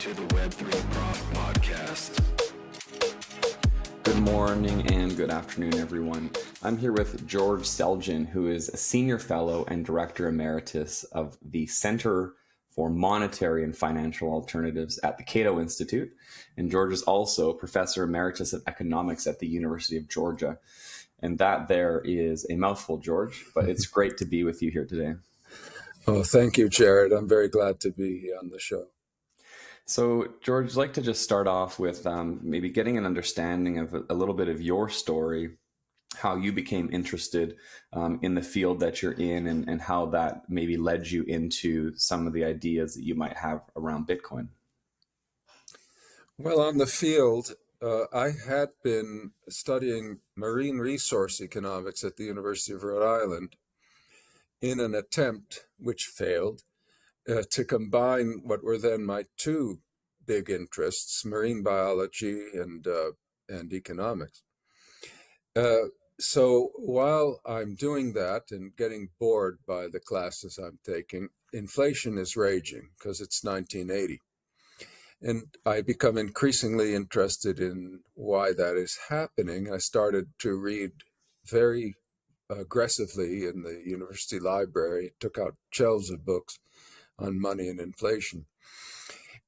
to the Web3 Prof Podcast. Good morning and good afternoon, everyone. I'm here with George Selgin, who is a Senior Fellow and Director Emeritus of the Center for Monetary and Financial Alternatives at the Cato Institute. And George is also Professor Emeritus of Economics at the University of Georgia. And that there is a mouthful, George, but it's great to be with you here today. Oh, thank you, Jared. I'm very glad to be on the show. So, George, I'd like to just start off with maybe getting an understanding of a little bit of your story, how you became interested in the field that you're in, and how that maybe led you into some of the ideas that you might have around Bitcoin. Well, on the field, I had been studying marine resource economics at the University of Rhode Island in an attempt, which failed, to combine what were then my two big interests, marine biology and economics. So while I'm doing that and getting bored by the classes I'm taking, inflation is raging because it's 1980. And I become increasingly interested in why that is happening. I started to read very aggressively in the university library, took out shelves of books on money and inflation,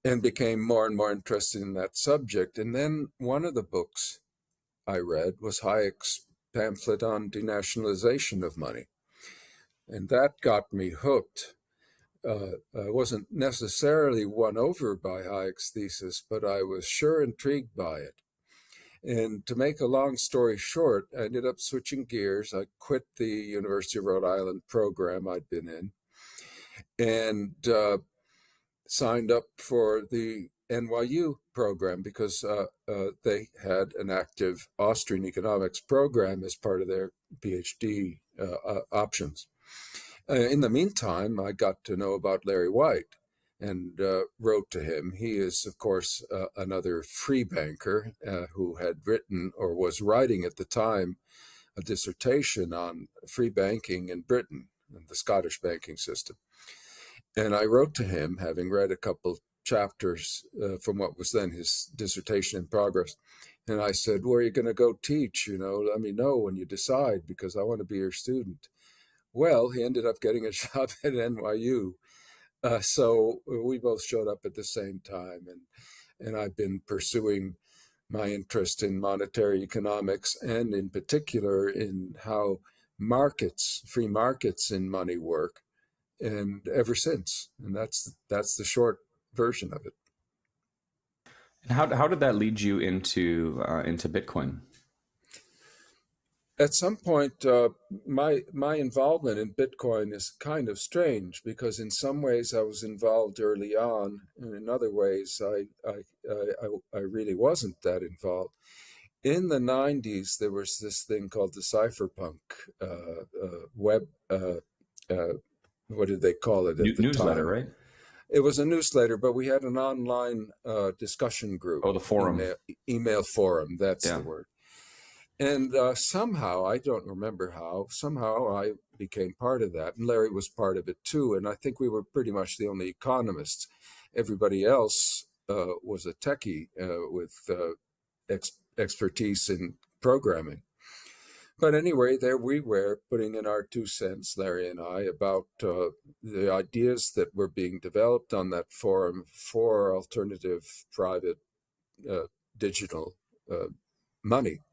and became more and more interested in that subject. And then one of the books I read was Hayek's pamphlet on denationalization of money. And that got me hooked. I wasn't necessarily won over by Hayek's thesis, but I was sure intrigued by it. And to make a long story short, I ended up switching gears. I quit the University of Rhode Island program I'd been in and signed up for the NYU program because they had an active Austrian economics program as part of their PhD options. In the meantime, I got to know about Larry White and wrote to him. He is, of course, another free banker who had written or was writing at the time a dissertation on free banking in Britain and the Scottish banking system. And I wrote to him, having read a couple chapters from what was then his dissertation in progress. And I said, where are you going to go teach? Let me know when you decide, because I want to be your student. Well, he ended up getting a job at NYU. So we both showed up at the same time. And I've been pursuing my interest in monetary economics and in particular in how markets, free markets in money work. And ever since, and that's the short version of it. And how did that lead you into Bitcoin? At some point, my involvement in Bitcoin is kind of strange because in some ways I was involved early on, and in other ways I really wasn't that involved. In the 90s, there was this thing called the cypherpunk web. What did they call it at the newsletter, time? Right? It was a newsletter, but we had an online discussion group. Oh, the forum. Email forum, that's Yeah. the word. And somehow, I don't remember how, somehow I became part of that. And Larry was part of it too. And I think we were pretty much the only economists. Everybody else was a techie with expertise in programming. But anyway, there we were putting in our 2 cents, Larry and I, about the ideas that were being developed on that forum for alternative private digital money.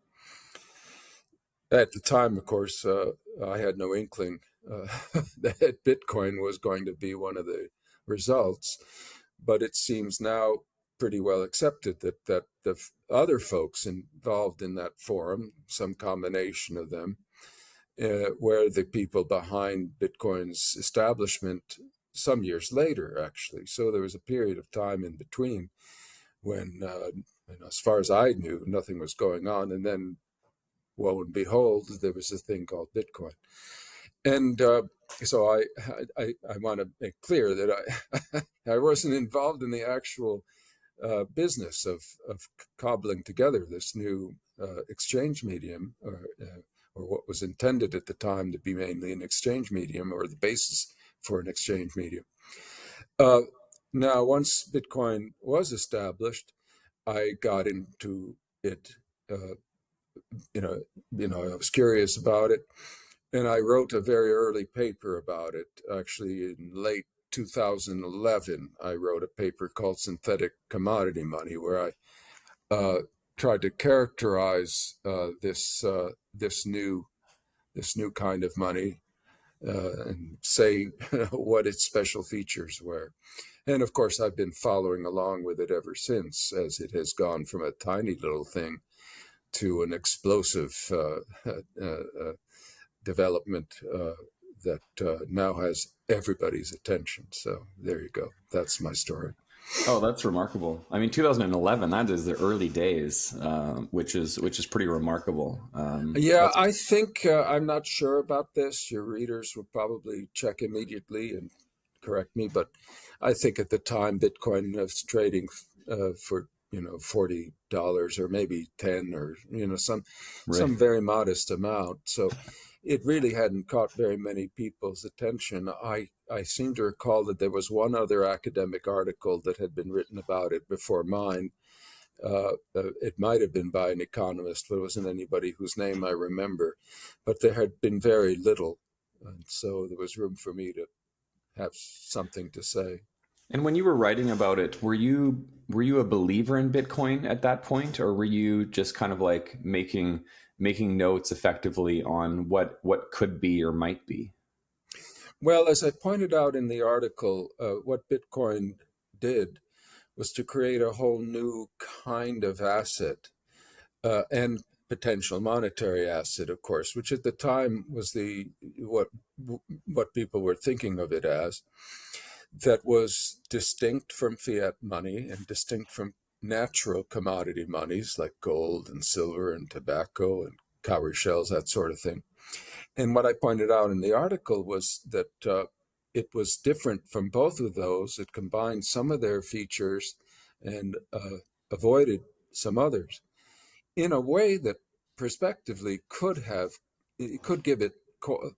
At the time, of course, I had no inkling that Bitcoin was going to be one of the results, but it seems now pretty well accepted that the other folks involved in that forum, some combination of them, were the people behind Bitcoin's establishment some years later, actually. So there was a period of time in between when, as far as I knew, nothing was going on. And then, lo and behold, there was a thing called Bitcoin. And so I want to make clear that I wasn't involved in the actual business of cobbling together this new exchange medium, or what was intended at the time to be mainly an exchange medium, or the basis for an exchange medium. Now, once Bitcoin was established, I got into it. Uh, I was curious about it, and I wrote a very early paper about it. Actually, in late 2011, I wrote a paper called "Synthetic Commodity Money," where I tried to characterize this new kind of money and say what its special features were. And of course, I've been following along with it ever since, as it has gone from a tiny little thing to an explosive development that now has everybody's attention. So there you go. That's my story. Oh, that's remarkable. I mean, 2011, that is the early days, which is pretty remarkable. Yeah, I think I'm not sure about this. Your readers will probably check immediately and correct me, but I think at the time Bitcoin was trading for $40 or maybe 10 or some very modest amount. So it really hadn't caught very many people's attention. I seem to recall that there was one other academic article that had been written about it before mine. It might have been by an economist, but it wasn't anybody whose name I remember. But there had been very little, and so there was room for me to have something to say. And when you were writing about it, were you a believer in Bitcoin at that point, or were you just kind of like making notes effectively on what could be or might be? Well, as I pointed out in the article, what Bitcoin did was to create a whole new kind of asset and potential monetary asset, of course, which at the time was what people were thinking of it as, that was distinct from fiat money and distinct from natural commodity monies like gold and silver and tobacco and cowrie shells, that sort of thing. And what I pointed out in the article was that it was different from both of those. It combined some of their features and avoided some others in a way that prospectively could give it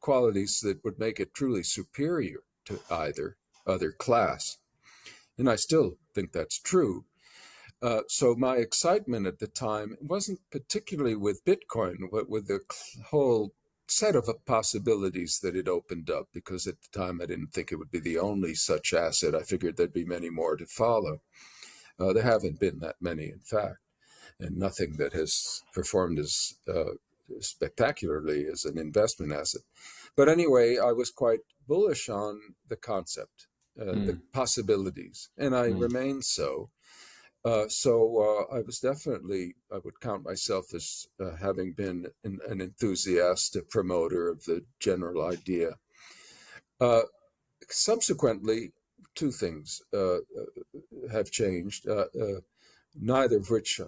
qualities that would make it truly superior to either other class. And I still think that's true. So my excitement at the time wasn't particularly with Bitcoin, but with the whole set of possibilities that it opened up, because at the time I didn't think it would be the only such asset. I figured there'd be many more to follow. There haven't been that many, in fact, and nothing that has performed as spectacularly as an investment asset. But anyway, I was quite bullish on the concept, the possibilities, and I remain so. So I was definitely, I would count myself as having been an enthusiast, a promoter of the general idea. Subsequently, two things have changed, neither of which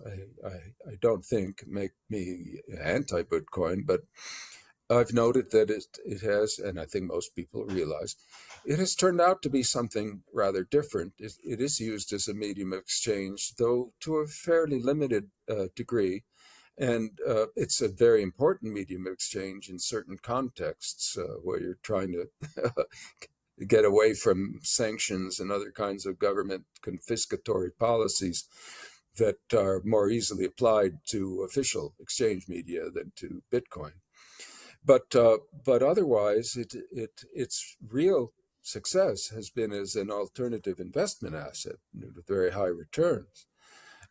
I don't think make me anti-Bitcoin, but I've noted that it has, and I think most people realize, it has turned out to be something rather different. It is used as a medium of exchange, though to a fairly limited degree. And it's a very important medium of exchange in certain contexts where you're trying to get away from sanctions and other kinds of government confiscatory policies that are more easily applied to official exchange media than to Bitcoin. But otherwise, its real success has been as an alternative investment asset with very high returns.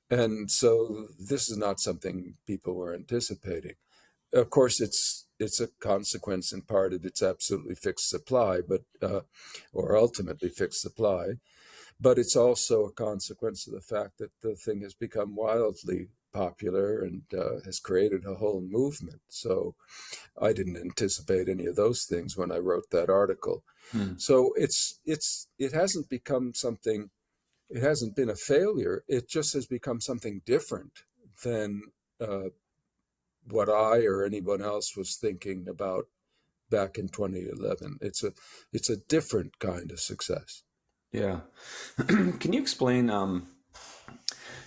And so this is not something people were anticipating. Of course, it's a consequence in part of its absolutely fixed supply, or ultimately fixed supply. But it's also a consequence of the fact that the thing has become wildly popular and has created a whole movement. So I didn't anticipate any of those things when I wrote that article. So it hasn't become something. It hasn't been a failure. It just has become something different than what I or anyone else was thinking about back in 2011. It's a different kind of success. Yeah. Can you explain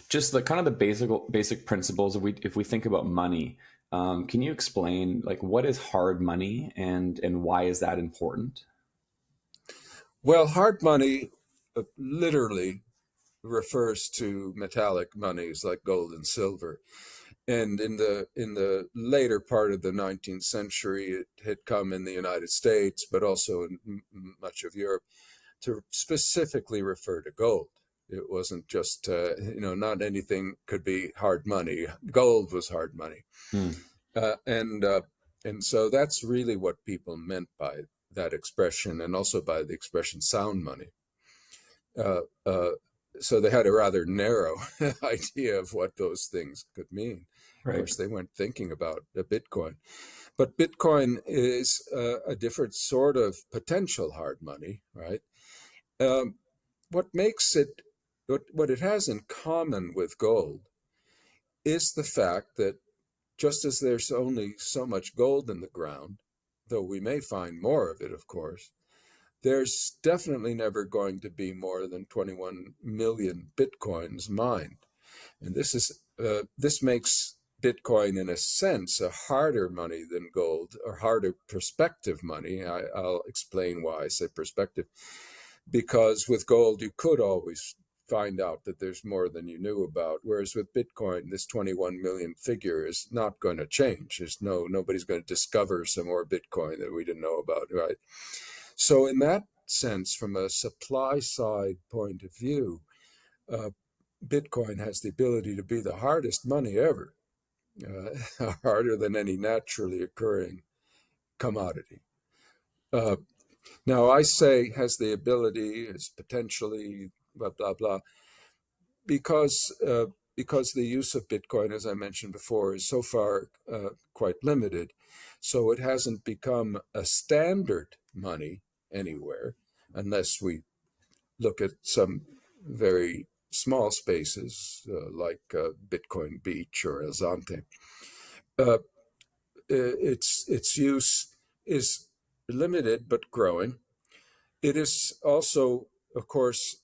just the kind of the basic principles if we think about money? Can you explain like what is hard money and why is that important? Well, hard money literally refers to metallic monies like gold and silver. And in the later part of the 19th century, it had come in the United States, but also in much of Europe, to specifically refer to gold. It wasn't just, not anything could be hard money. Gold was hard money. Hmm. And so that's really what people meant by that expression, and also by the expression sound money. Uh, uh, so they had a rather narrow idea of what those things could mean. Of Right. course, they weren't thinking about the Bitcoin. But Bitcoin is a different sort of potential hard money, right? What makes it, what it has in common with gold is the fact that just as there's only so much gold in the ground, though we may find more of it, of course, there's definitely never going to be more than 21 million Bitcoins mined. And this makes Bitcoin, in a sense, a harder money than gold, or harder perspective money. I'll explain why I say perspective. Because with gold, you could always find out that there's more than you knew about. Whereas with Bitcoin, this 21 million figure is not going to change. Nobody's going to discover some more Bitcoin that we didn't know about, right? So in that sense, from a supply side point of view, Bitcoin has the ability to be the hardest money ever, harder than any naturally occurring commodity. Now, I say has the ability, is potentially, blah, blah, blah, because the use of Bitcoin, as I mentioned before, is so far quite limited. So it hasn't become a standard money anywhere, unless we look at some very small spaces like Bitcoin Beach or El Zante. Its use is limited but growing. It is also, of course,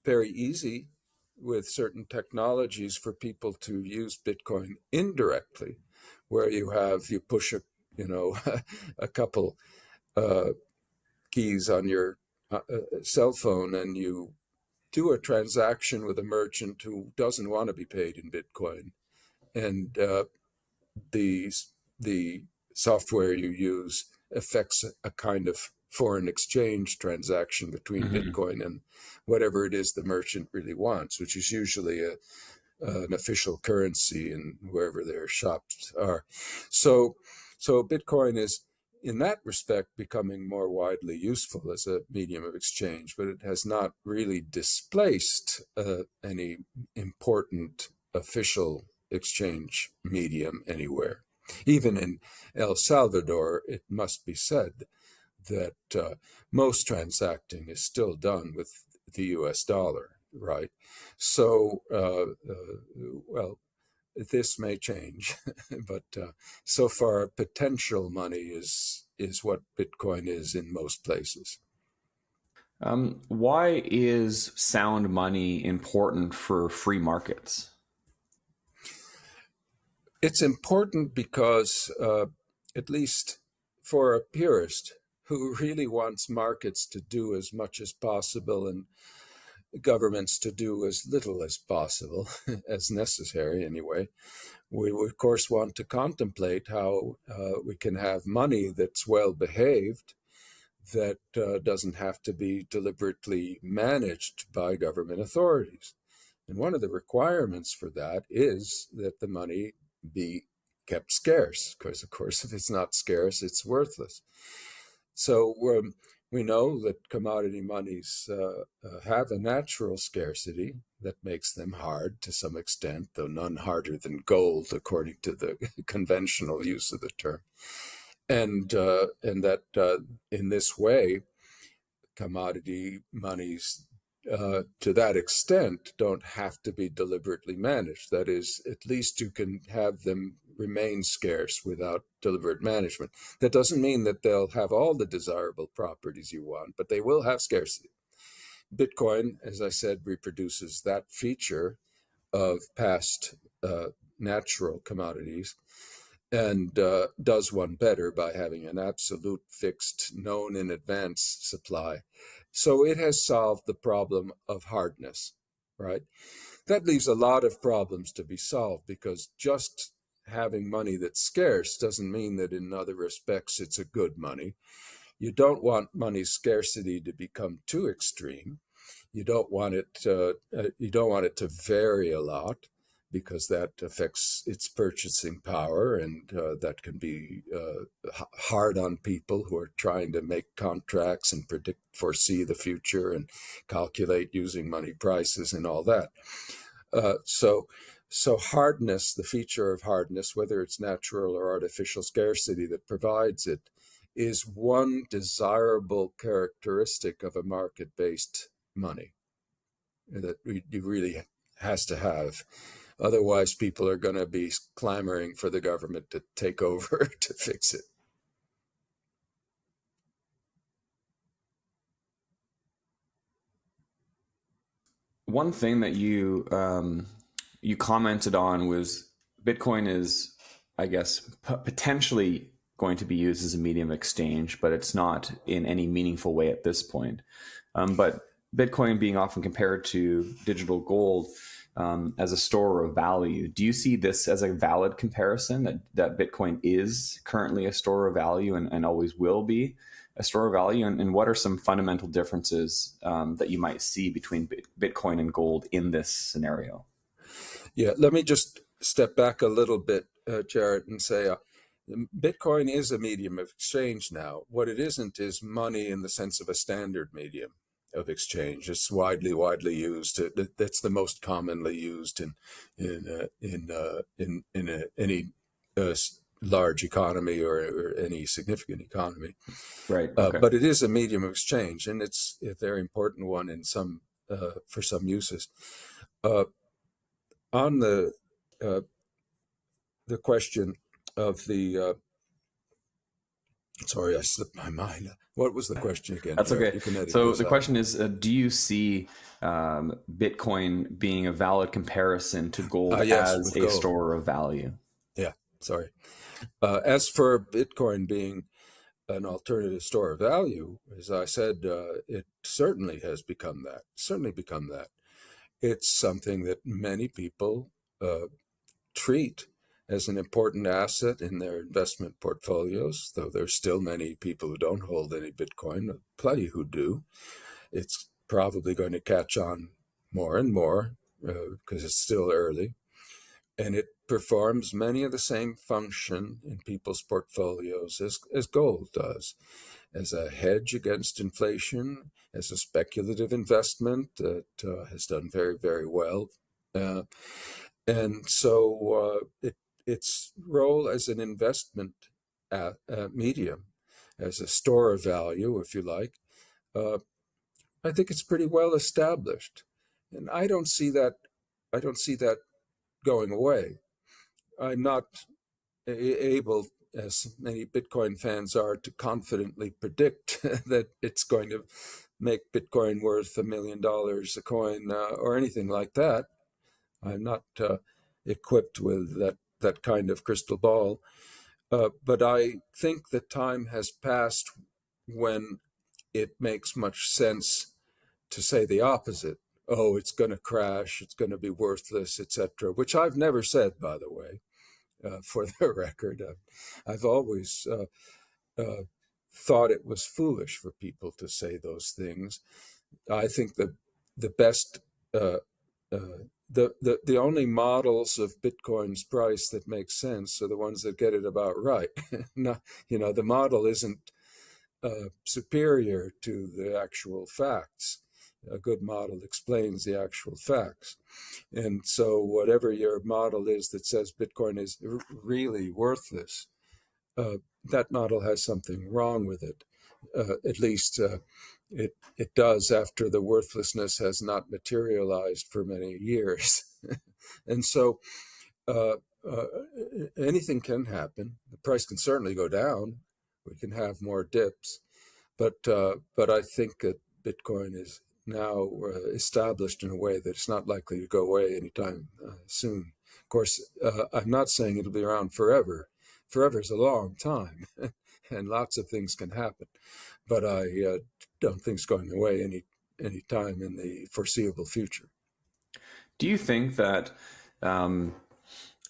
very easy with certain technologies for people to use Bitcoin indirectly, where you push a couple keys on your cell phone, and you do a transaction with a merchant who doesn't want to be paid in Bitcoin, and the the software you use affects a kind of foreign exchange transaction between Bitcoin and whatever it is the merchant really wants, which is usually an official currency in wherever their shops are. So Bitcoin is, in that respect, becoming more widely useful as a medium of exchange, but it has not really displaced any important official exchange medium anywhere. Even in El Salvador, it must be said that most transacting is still done with the US dollar, right? So, well, this may change, but so far, potential money is what Bitcoin is in most places. Why is sound money important for free markets? It's important because, at least for a purist who really wants markets to do as much as possible and governments to do as little as possible, as necessary anyway, we of course want to contemplate how we can have money that's well behaved, that doesn't have to be deliberately managed by government authorities. And one of the requirements for that is that the money be kept scarce, because, of course, if it's not scarce, it's worthless. So we know that commodity monies have a natural scarcity that makes them hard to some extent, though none harder than gold, according to the conventional use of the term. And that in this way, commodity monies to that extent don't have to be deliberately managed. That is, at least you can have them remain scarce without deliberate management. That doesn't mean that they'll have all the desirable properties you want, but they will have scarcity. Bitcoin, as I said, reproduces that feature of past natural commodities. and does one better by having an absolute fixed, known in advance supply. So it has solved the problem of hardness, right? That leaves a lot of problems to be solved, because just having money that's scarce doesn't mean that in other respects it's a good money. You don't want money scarcity to become too extreme. You don't want it to vary a lot, because that affects its purchasing power, and that can be hard on people who are trying to make contracts and foresee the future and calculate using money prices and all that. So hardness, the feature of hardness, whether it's natural or artificial scarcity that provides it, is one desirable characteristic of a market-based money that you really has to have. Otherwise, people are going to be clamoring for the government to take over to fix it. One thing that you commented on was Bitcoin is, I guess, potentially going to be used as a medium of exchange, but it's not in any meaningful way at this point. But Bitcoin being often compared to digital gold as a store of value, do you see this as a valid comparison, that Bitcoin is currently a store of value and always will be a store of value? And what are some fundamental differences that you might see between Bitcoin and gold in this scenario? Yeah, let me just step back a little bit, Jared, and say Bitcoin is a medium of exchange now. What it isn't is money in the sense of a standard medium of exchange. It's widely used. That's the most commonly used in any large economy or any significant economy. Right. Okay. But it is a medium of exchange, and it's a very important one in some for some uses. On the question of the sorry, I slipped my mind. What was the question again? That's Jared? okay. You can edit So this the out. question is, do you see Bitcoin being a valid comparison to gold Yes, as with a gold. store of value? Yeah, sorry. As for Bitcoin being an alternative store of value, as I said, it certainly has become that. It's something that many people treat as an important asset in their investment portfolios, though there's still many people who don't hold any Bitcoin, plenty who do. It's probably going to catch on more and more because it's still early. And it performs many of the same function in people's portfolios as gold does, as a hedge against inflation, as a speculative investment that has done very, very well. And so its role as an investment medium, as a store of value, if you like, I think it's pretty well established. And I don't see that going away. I'm not able, as many Bitcoin fans are, to confidently predict that it's going to make Bitcoin worth $1 million a coin or anything like that. I'm not equipped with that kind of crystal ball. But I think the time has passed when it makes much sense to say the opposite. Oh, it's going to crash, it's going to be worthless, etc., which I've never said, by the way. For the record, I've always thought it was foolish for people to say those things. I think that the best, the only models of Bitcoin's price that make sense are the ones that get it about right. No, the model isn't superior to the actual facts. A good model explains the actual facts. And so whatever your model is that says Bitcoin is really worthless, that model has something wrong with it. At least it does after the worthlessness has not materialized for many years. And so anything can happen. The price can certainly go down. We can have more dips. But I think that Bitcoin is now established in a way that it's not likely to go away anytime soon. Of course, I'm not saying it'll be around forever. Forever is a long time, and lots of things can happen. But I don't think it's going away any time in the foreseeable future. Do you think that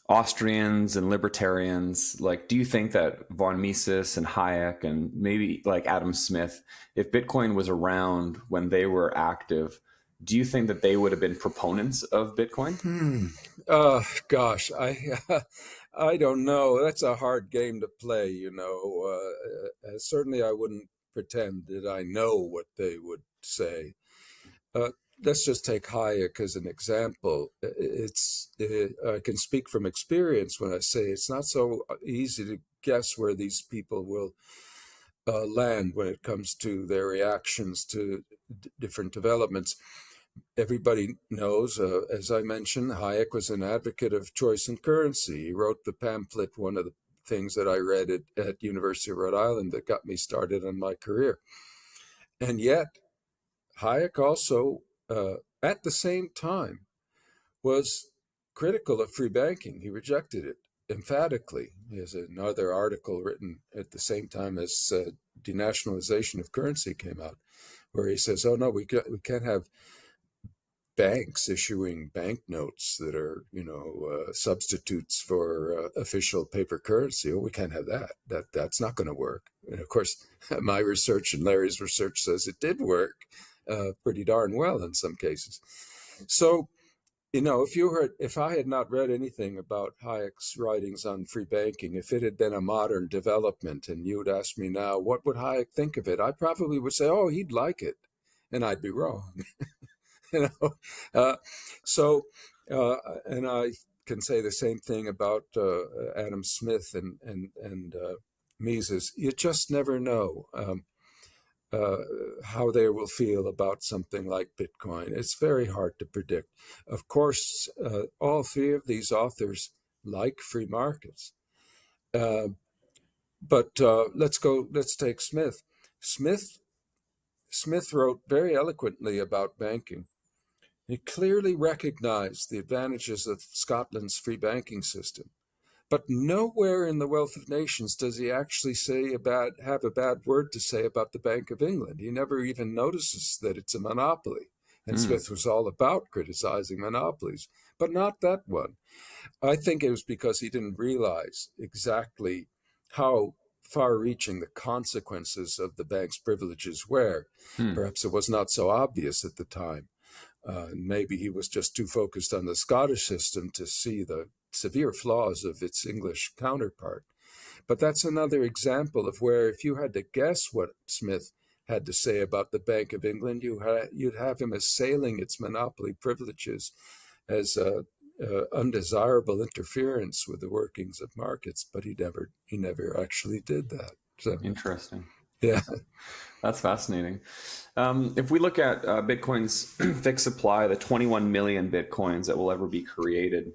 Austrians and libertarians, like, do you think that von Mises and Hayek and maybe like Adam Smith, if Bitcoin was around when they were active, do you think that they would have been proponents of Bitcoin? Gosh, I don't know. That's a hard game to play, certainly I wouldn't pretend that I know what they would say. Let's just take Hayek as an example. I can speak from experience when I say it's not so easy to guess where these people will land when it comes to their reactions to different developments. Everybody knows, as I mentioned, Hayek was an advocate of choice in currency. He wrote the pamphlet, one of the things that I read at University of Rhode Island that got me started on my career. And yet, Hayek also, at the same time, was critical of free banking. He rejected it emphatically. He has another article written at the same time as denationalization of currency came out, where he says, "Oh no, we can't have banks issuing banknotes that are, substitutes for official paper currency. Oh, we can't have that. That's not going to work." And of course, my research and Larry's research says it did work pretty darn well in some cases. So, if I had not read anything about Hayek's writings on free banking, if it had been a modern development and you'd ask me now, what would Hayek think of it? I probably would say, oh, he'd like it. And I'd be wrong. And I can say the same thing about Adam Smith and Mises. You just never know how they will feel about something like Bitcoin. It's very hard to predict. Of course, all three of these authors like free markets. But let's take Smith. Smith wrote very eloquently about banking. He clearly recognized the advantages of Scotland's free banking system. But nowhere in The Wealth of Nations does he actually have a bad word to say about the Bank of England. He never even notices that it's a monopoly. And Smith was all about criticizing monopolies, but not that one. I think it was because he didn't realize exactly how far-reaching the consequences of the bank's privileges were. Perhaps it was not so obvious at the time. Maybe he was just too focused on the Scottish system to see the severe flaws of its English counterpart. But that's another example of where if you had to guess what Smith had to say about the Bank of England, you'd have him assailing its monopoly privileges as undesirable interference with the workings of markets. But he never actually did that. So Interesting. Yeah. That's fascinating. If we look at Bitcoin's fixed supply, the 21 million Bitcoins that will ever be created,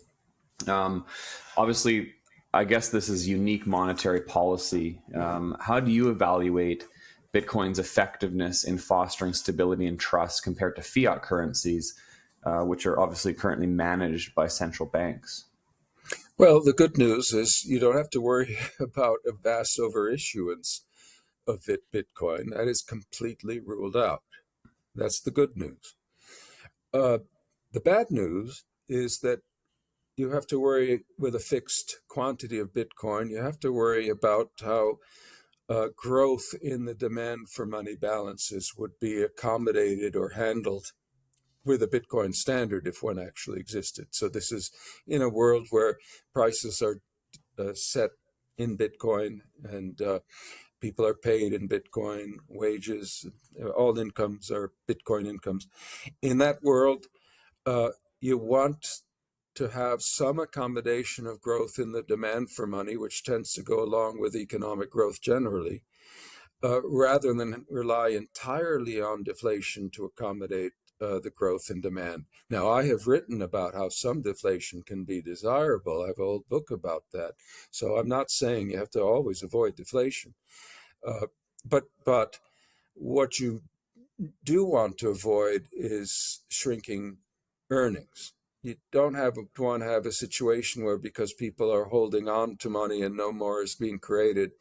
obviously, I guess this is unique monetary policy. How do you evaluate Bitcoin's effectiveness in fostering stability and trust compared to fiat currencies, which are obviously currently managed by central banks? Well, the good news is you don't have to worry about a vast overissuance of Bitcoin. That is completely ruled out. That's the good news. The bad news is that you have to worry with a fixed quantity of Bitcoin. You have to worry about how growth in the demand for money balances would be accommodated or handled with a Bitcoin standard if one actually existed. So this is in a world where prices are set in Bitcoin and people are paid in Bitcoin, wages, all incomes are Bitcoin incomes. In that world, you want to have some accommodation of growth in the demand for money, which tends to go along with economic growth generally, rather than rely entirely on deflation to accommodate the growth in demand. Now, I have written about how some deflation can be desirable. I have a whole book about that. So I'm not saying you have to always avoid deflation. But what you do want to avoid is shrinking earnings. you don't want to have a situation where, because people are holding on to money and no more is being created,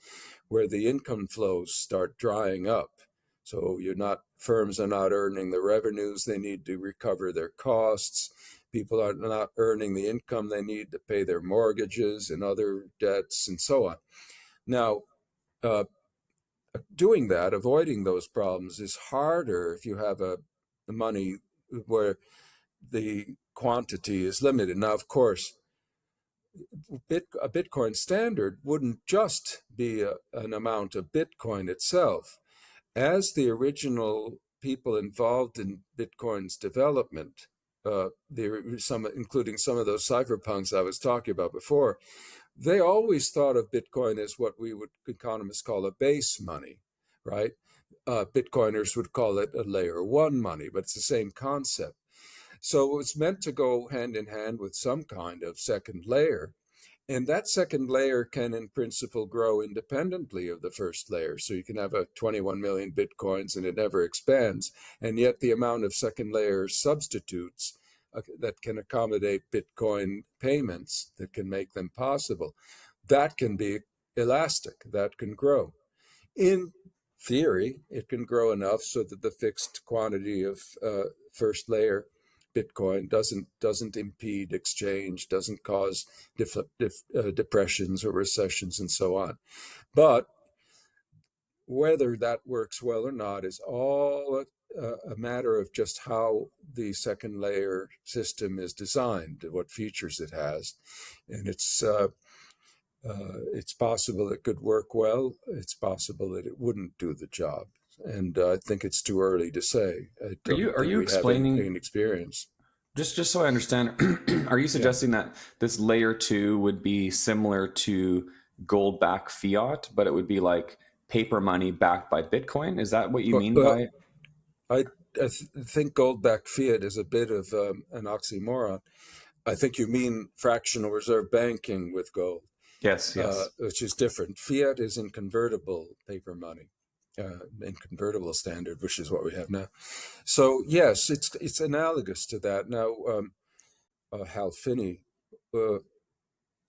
where the income flows start drying up. So firms are not earning the revenues they need to recover their costs. People are not earning the income they need to pay their mortgages and other debts and so on. Now, doing that, avoiding those problems, is harder if you have the money where the quantity is limited. Now, of course, a Bitcoin standard wouldn't just be an amount of Bitcoin itself. As the original people involved in Bitcoin's development, including some of those cypherpunks I was talking about before, they always thought of Bitcoin as what economists call a base money, right? Bitcoiners would call it a layer one money, but it's the same concept. So it's meant to go hand in hand with some kind of second layer. And that second layer can, in principle, grow independently of the first layer. So you can have 21 million Bitcoins and it never expands. And yet the amount of second layer substitutes that can accommodate Bitcoin payments, that can make them possible, that can be elastic, that can grow. In theory, it can grow enough so that the fixed quantity of first layer Bitcoin doesn't impede exchange, doesn't cause depressions or recessions and so on. But whether that works well or not is all a matter of just how the second layer system is designed, what features it has. And it's possible it could work well. It's possible that it wouldn't do the job. And I think it's too early to say. Are you explaining an experience? Just so I understand, are you suggesting that this layer 2 would be similar to gold-backed fiat, but it would be like paper money backed by Bitcoin? Is that what you mean by it? I think gold-backed fiat is a bit of an oxymoron. I think you mean fractional reserve banking with gold. Yes. Which is different. Fiat is in convertible paper money, in convertible standard, which is what we have now. So yes, it's analogous to that. Now, Hal Finney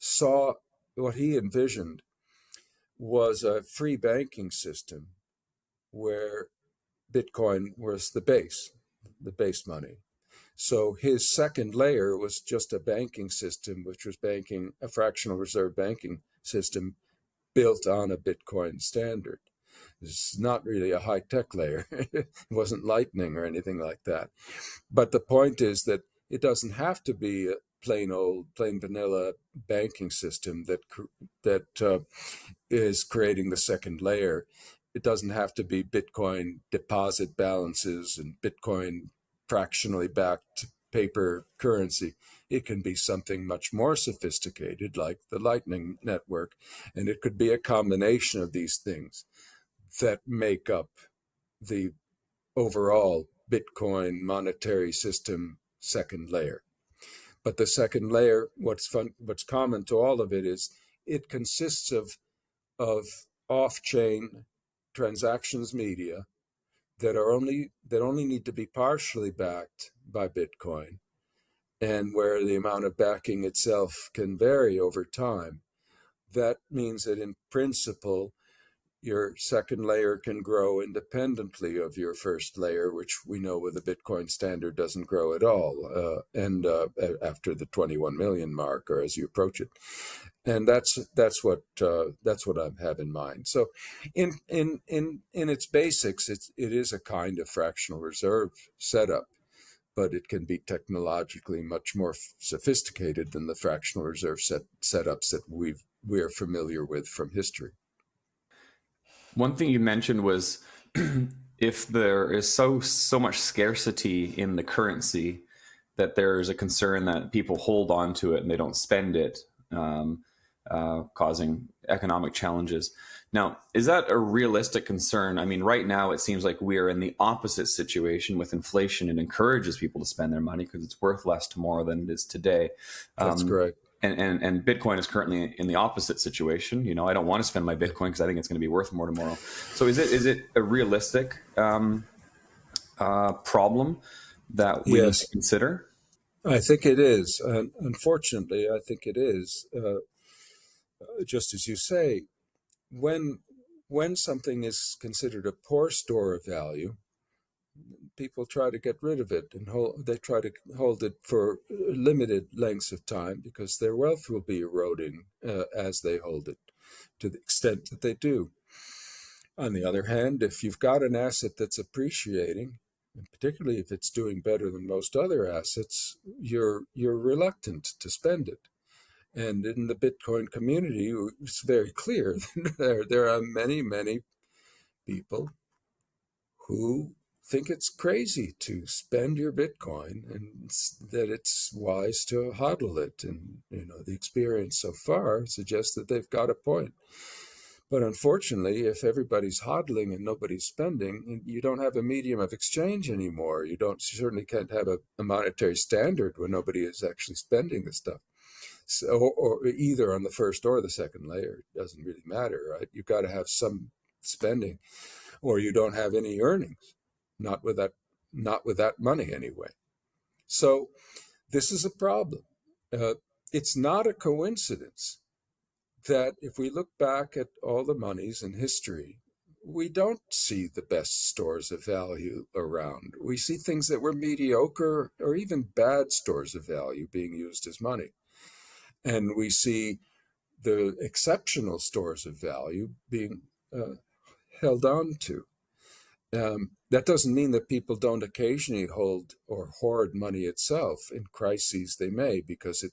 saw what he envisioned was a free banking system where Bitcoin was the base money. So his second layer was just a banking system, which was a fractional reserve banking system built on a Bitcoin standard. It's not really a high-tech layer. It wasn't Lightning or anything like that. But the point is that it doesn't have to be a plain vanilla banking system that is creating the second layer. It doesn't have to be Bitcoin deposit balances and Bitcoin fractionally backed paper currency. It can be something much more sophisticated, like the Lightning Network, and it could be a combination of these things that make up the overall Bitcoin monetary system second layer. But the second layer, what's common to all of it is it consists of off-chain transactions media that only need to be partially backed by Bitcoin, and where the amount of backing itself can vary over time. That means that in principle, your second layer can grow independently of your first layer, which we know with the Bitcoin standard doesn't grow at all, and after the 21 million mark, or as you approach it. And that's what I have in mind. So, in its basics, it is a kind of fractional reserve setup, but it can be technologically much more sophisticated than the fractional reserve setups that we are familiar with from history. One thing you mentioned was if there is so much scarcity in the currency that there's a concern that people hold on to it and they don't spend it, causing economic challenges. Now, is that a realistic concern? I mean, right now it seems like we are in the opposite situation with inflation. It encourages people to spend their money because it's worth less tomorrow than it is today. That's correct. And Bitcoin is currently in the opposite situation. You know, I don't want to spend my Bitcoin because I think it's going to be worth more tomorrow. So is it a realistic problem that we need to consider? I think it is. Unfortunately, I think it is. Just as you say, when when something is considered a poor store of value, people try to get rid of it and they try to hold it for limited lengths of time because their wealth will be eroding as they hold it to the extent that they do. On the other hand, if you've got an asset that's appreciating, and particularly if it's doing better than most other assets, you're reluctant to spend it. And in the Bitcoin community, it's very clear there are many people who think it's crazy to spend your Bitcoin and that it's wise to hodl it. And, the experience so far suggests that they've got a point. But unfortunately, if everybody's hodling and nobody's spending, you don't have a medium of exchange anymore. You certainly can't have a monetary standard when nobody is actually spending the stuff. So, or either on the first or the second layer, it doesn't really matter, right? You've got to have some spending, or you don't have any earnings. Not with that money anyway. So this is a problem. It's not a coincidence that if we look back at all the monies in history, we don't see the best stores of value around. We see things that were mediocre or even bad stores of value being used as money. And we see the exceptional stores of value being held on to. That doesn't mean that people don't occasionally hold or hoard money itself. In crises, they may, because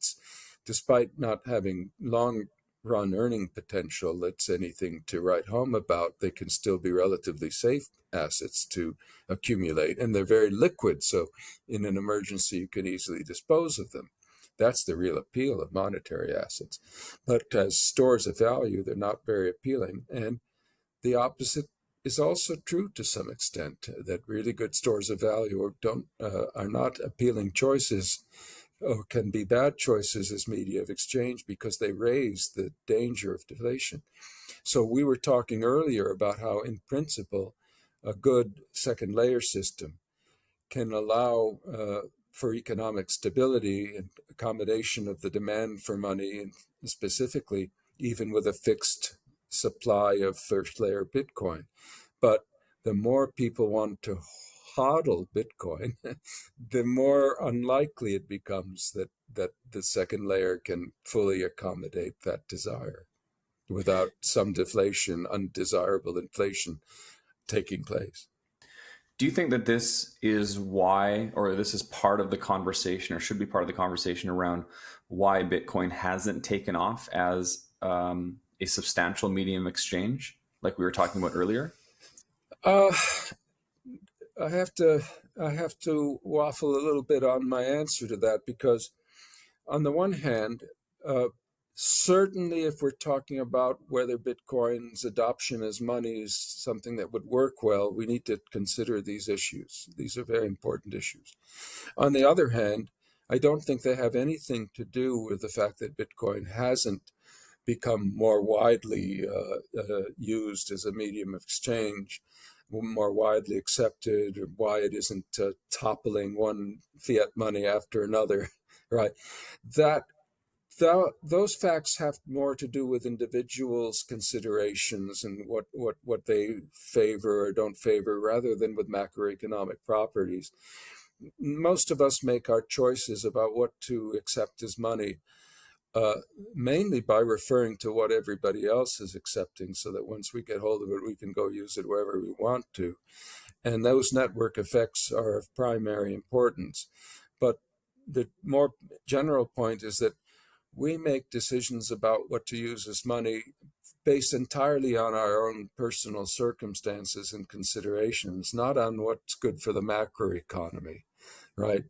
despite not having long-run earning potential that's anything to write home about, they can still be relatively safe assets to accumulate. And they're very liquid, so in an emergency, you can easily dispose of them. That's the real appeal of monetary assets. But as stores of value, they're not very appealing. And the opposite is also true to some extent, that really good stores of value are not appealing choices, or can be bad choices as media of exchange because they raise the danger of deflation. So we were talking earlier about how, in principle, a good second layer system can allow for economic stability and accommodation of the demand for money, and specifically even with a fixed supply of first layer Bitcoin. But the more people want to hodl Bitcoin, the more unlikely it becomes that the second layer can fully accommodate that desire without some deflation, undesirable inflation taking place. Do you think that this is why, or this is part of the conversation, or should be part of the conversation around why Bitcoin hasn't taken off as a substantial medium of exchange, like we were talking about earlier? Uh, I have to waffle a little bit on my answer to that, because on the one hand, certainly if we're talking about whether Bitcoin's adoption as money is something that would work well, we need to consider these issues. These are very important issues. On the other hand, I don't think they have anything to do with the fact that Bitcoin hasn't become more widely used as a medium of exchange, more widely accepted, or why it isn't toppling one fiat money after another, right? Those facts have more to do with individuals' considerations and what they favor or don't favor, rather than with macroeconomic properties. Most of us make our choices about what to accept as money mainly by referring to what everybody else is accepting, so that once we get hold of it, we can go use it wherever we want to. And those network effects are of primary importance. But the more general point is that we make decisions about what to use as money based entirely on our own personal circumstances and considerations, not on what's good for the macroeconomy, right?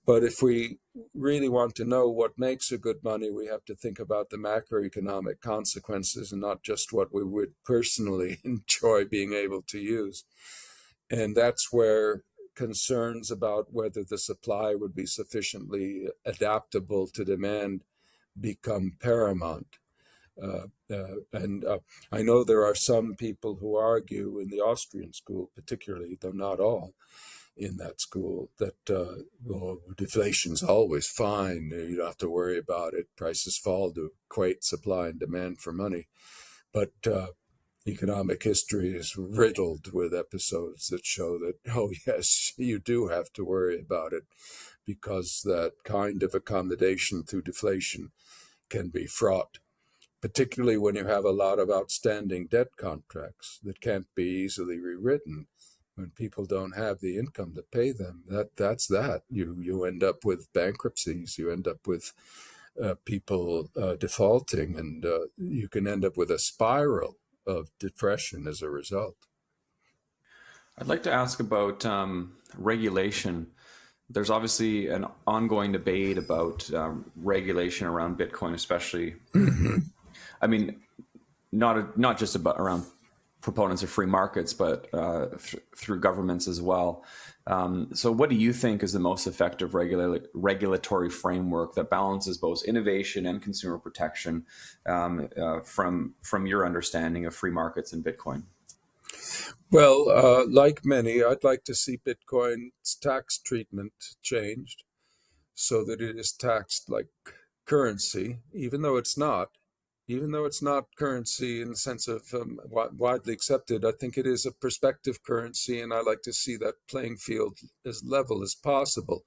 But if we really want to know what makes a good money, we have to think about the macroeconomic consequences and not just what we would personally enjoy being able to use. And that's where concerns about whether the supply would be sufficiently adaptable to demand become paramount. And I know there are some people who argue, in the Austrian school particularly, though not all, in that school that, well, deflation's always fine. You don't have to worry about it. Prices fall to equate supply and demand for money. But economic history is riddled with episodes that show that, oh, yes, you do have to worry about it, because that kind of accommodation through deflation can be fraught, particularly when you have a lot of outstanding debt contracts that can't be easily rewritten. When people don't have the income to pay them, that's that. You end up with bankruptcies. You end up with people defaulting, and you can end up with a spiral of depression as a result. I'd like to ask about regulation. There's obviously an ongoing debate about regulation around Bitcoin, especially. I mean, not just around proponents of free markets, but through governments as well. So what do you think is the most effective regulatory framework that balances both innovation and consumer protection from your understanding of free markets and Bitcoin? Well, like many, I'd like to see Bitcoin's tax treatment changed so that it is taxed like currency, even though it's not. Even though it's not currency in the sense of widely accepted, I think it is a prospective currency, and I like to see that playing field as level as possible.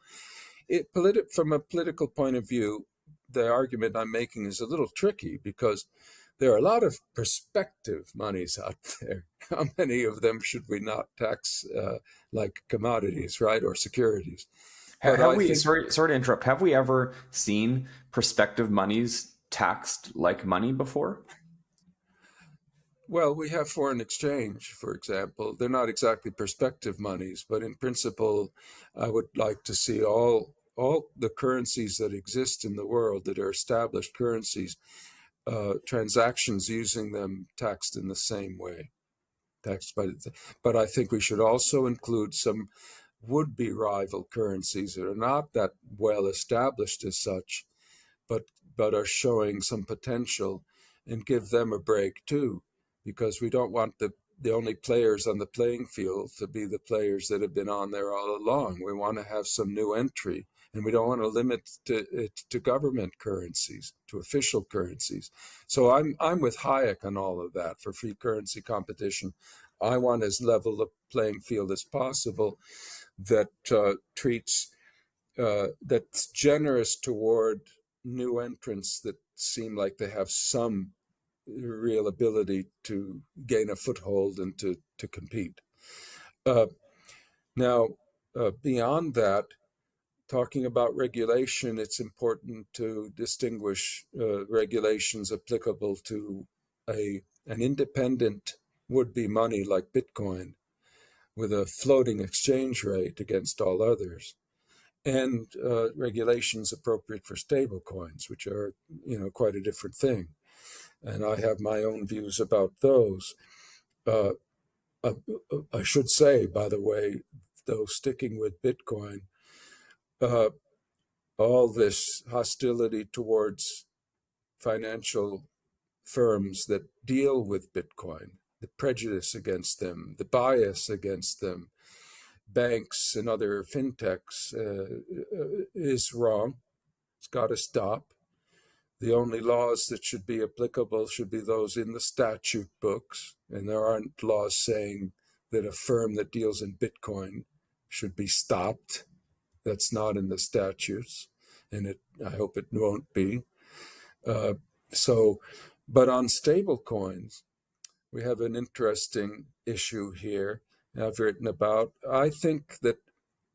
From a political point of view, the argument I'm making is a little tricky, because there are a lot of prospective monies out there. How many of them should we not tax like commodities, right, or securities? Sorry to interrupt. Have we ever seen prospective monies taxed like money before? Well, we have foreign exchange, for example. They're not exactly prospective monies, but in principle, I would like to see all the currencies that exist in the world that are established currencies, transactions using them taxed in the same way. But I think we should also include some would-be rival currencies that are not that well established as such, but are showing some potential, and give them a break too, because we don't want the only players on the playing field to be the players that have been on there all along. We want to have some new entry, and we don't want to limit it to government currencies, to official currencies. So I'm with Hayek on all of that for free currency competition. I want as level a playing field as possible that that's generous toward new entrants that seem like they have some real ability to gain a foothold and to compete. Now, beyond that, talking about regulation, it's important to distinguish regulations applicable to an independent would-be money like Bitcoin with a floating exchange rate against all others, and regulations appropriate for stable coins, which are, quite a different thing. And I have my own views about those. I should say, by the way, though, sticking with Bitcoin, all this hostility towards financial firms that deal with Bitcoin, the prejudice against them, the bias against them, banks and other fintechs, is wrong. It's got to stop. The only laws that should be applicable should be those in the statute books, and there aren't laws saying that a firm that deals in Bitcoin should be stopped. That's not in the statutes, and I hope it won't be. But on stable coins, we have an interesting issue here I've written about. I think that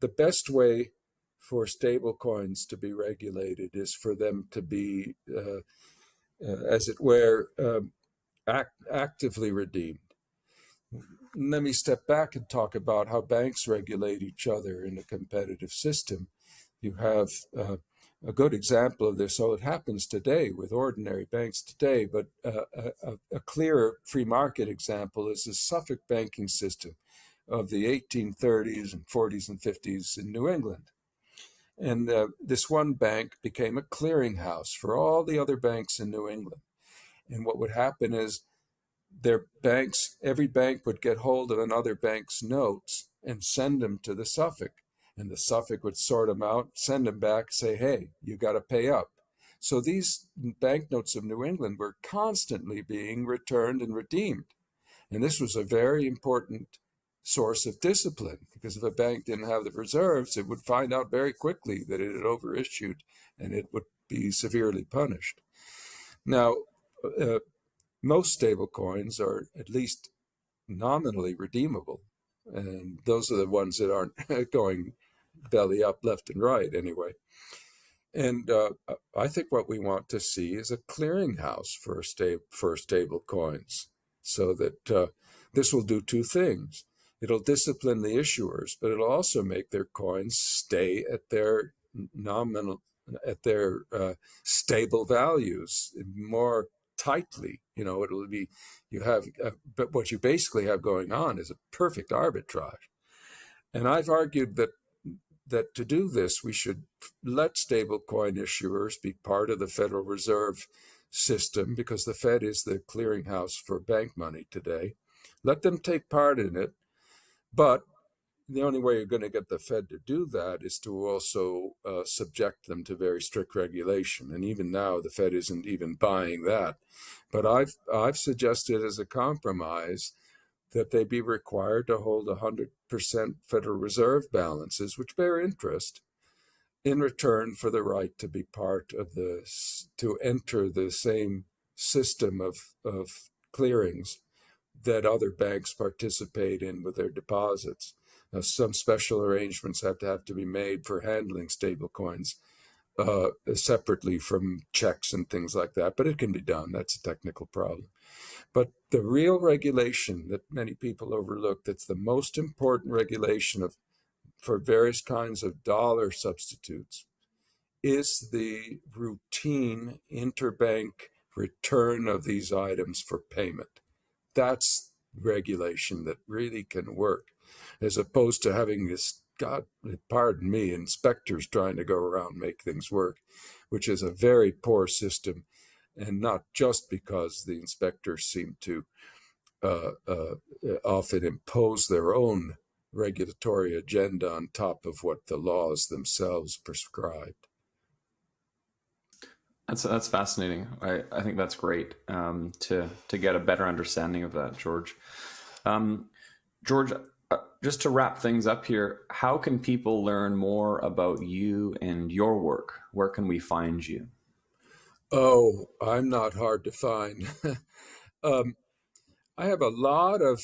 the best way for stable coins to be regulated is for them to be, as it were, actively redeemed. Let me step back and talk about how banks regulate each other in a competitive system. You have a good example of this. So it happens today with ordinary banks today, but a clear free market example is the Suffolk banking system of the 1830s and 40s and 50s in New England. And this one bank became a clearinghouse for all the other banks in New England. And what would happen is every bank would get hold of another bank's notes and send them to the Suffolk. And the Suffolk would sort them out, send them back, say, hey, you got to pay up. So these banknotes of New England were constantly being returned and redeemed. And this was a very important source of discipline, because if a bank didn't have the reserves, it would find out very quickly that it had overissued, and it would be severely punished. Now, most stable coins are at least nominally redeemable, and those are the ones that aren't going belly up left and right anyway. And I think what we want to see is a clearinghouse for stable coins, so that this will do two things. It'll discipline the issuers, but it'll also make their coins stay at their stable values more tightly. It'll be, but what you basically have going on is a perfect arbitrage. And I've argued that to do this, we should let stablecoin issuers be part of the Federal Reserve system, because the Fed is the clearinghouse for bank money today. Let them take part in it, but the only way you're going to get the Fed to do that is to also subject them to very strict regulation. And even now, the Fed isn't even buying that. But I've suggested as a compromise that they be required to hold 100% Federal Reserve balances, which bear interest, in return for the right to be part of to enter the same system of clearings that other banks participate in with their deposits. Now, some special arrangements have to be made for handling stablecoins separately from checks and things like that, but it can be done. That's a technical problem. But the real regulation that many people overlook, that's the most important regulation for various kinds of dollar substitutes, is the routine interbank return of these items for payment. That's regulation that really can work, as opposed to having this, God, pardon me, inspectors trying to go around and make things work, which is a very poor system, and not just because the inspectors seem to often impose their own regulatory agenda on top of what the laws themselves prescribed. That's fascinating. I think that's great to get a better understanding of that, George. George, just to wrap things up here, how can people learn more about you and your work? Where can we find you? Oh, I'm not hard to find. I have a lot of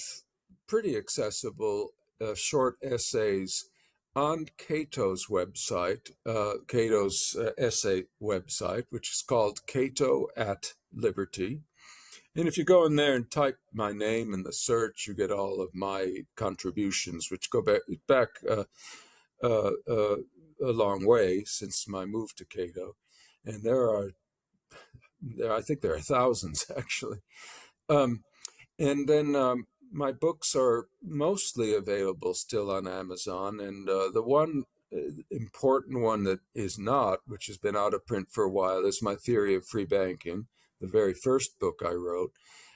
pretty accessible short essays on Cato's website, Cato's essay website, which is called Cato at Liberty. And if you go in there and type my name in the search, you get all of my contributions, which go back a long way since my move to Cato. And I think there are thousands, actually. And then my books are mostly available still on Amazon. And the one important one that is not, which has been out of print for a while, is My Theory of Free Banking, the very first book I wrote.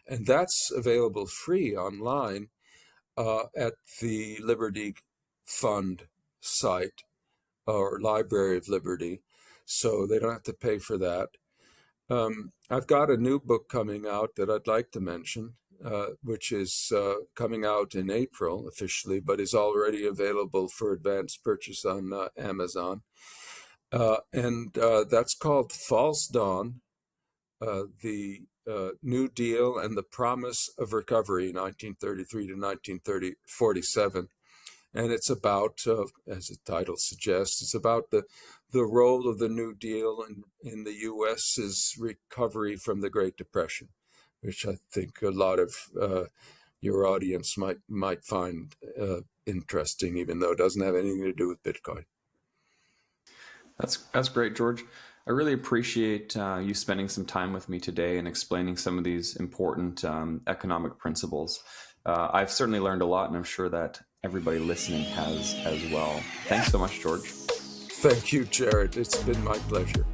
And that's available free online at the Liberty Fund site, or Library of Liberty. So they don't have to pay for that. I've got a new book coming out that I'd like to mention, which is coming out in April officially, but is already available for advanced purchase on Amazon. And that's called False Dawn, the New Deal and the Promise of Recovery, 1933 to 1947. And it's about, as the title suggests, it's about the role of the New Deal in the U.S.'s recovery from the Great Depression, which I think a lot of your audience might find interesting, even though it doesn't have anything to do with Bitcoin. That's great, George. I really appreciate you spending some time with me today and explaining some of these important economic principles. I've certainly learned a lot, and I'm sure that everybody listening has as well. Thanks so much, George. Thank you, Jared. It's been my pleasure.